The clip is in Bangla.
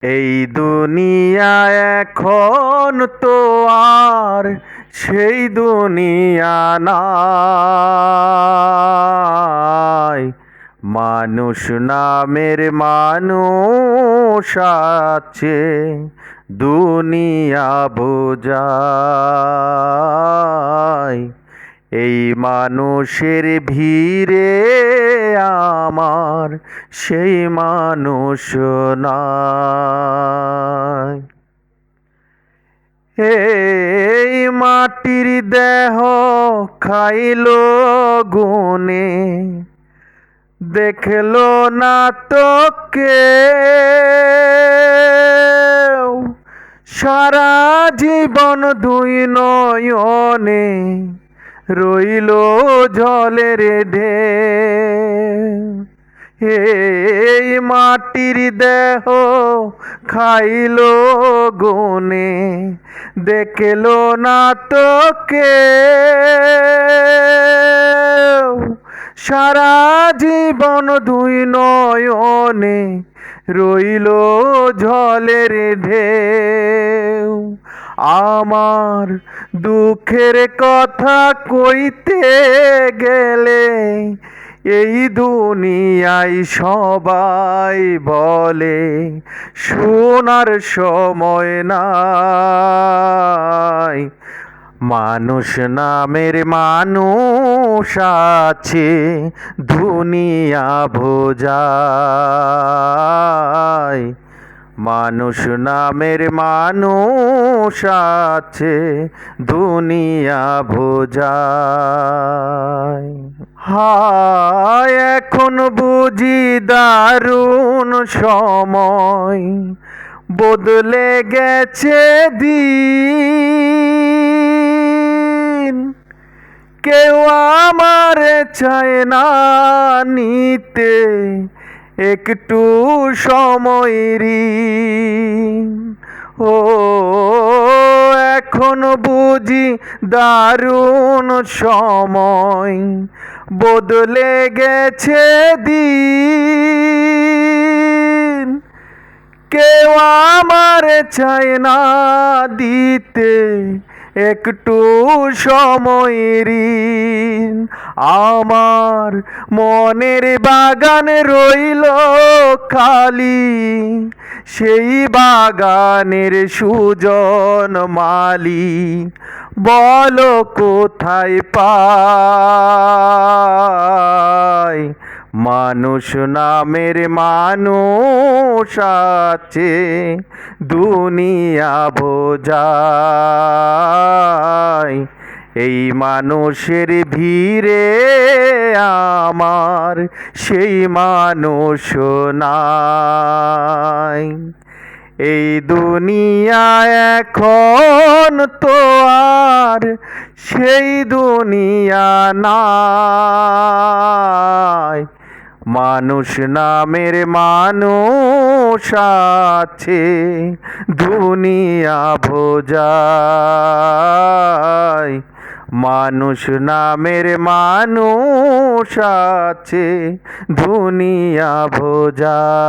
এই দুনিয়া এখন তো আর সেই দুনিয়া নাই। মানুষ নামের মানুষ আছে, দুনিয়া বোঝায়। এই মানুষের ভিড়ে আমার সেই মানুষ নাই। এই মাটির দেহ খাইলো গুনে, দেখলো না তো কেউ। সারা জীবন দুই নয়নে রইল জলের ঢেউ। এই মাটির দেহ খাইলো গুনে, দেখলো না তো কেউ। সারা জীবন দুই নয়নে রইল জলের ঢেউ। আমার দুঃখের কথা কইতে গেলে এই দুনিয়ায় সবাই বলে শোনার সময় নাই। মানুষ নামের মানুষ আছে, দুনিয়া বোঝায়। মানুষ নামের মানুষ আছে, দুনিয়া বোঝায়। হায় এখন বুঝি দারুণ সময়, বদলে গেছে দিন। কেউ আমার চায় না নিতে একটু সময়ের ঋণ। ও এখন বুঝি দারুণ সময়, বদলে গেছে দিন। কেউ আমার চায় না দিতে একটু সময়ের ঋণ। আমার মনের বাগান রইল খালি, সেই বাগানের সুজন মালি বলো কোথায় পাই। মানুষ নামের মানুষ আছে, দুনিয়া বোঝায়। এই মানুষের ভিড়ে আমার সেই মানুষ নাই। এই দুনিয়া এখন তো আর সেই দুনিয়া নাই। মানুষ নামের মানুষ আছে, দুনিয়া বোঝায়। মানুষ নামের মানুষ আছে, দুনিয়া বোঝায়।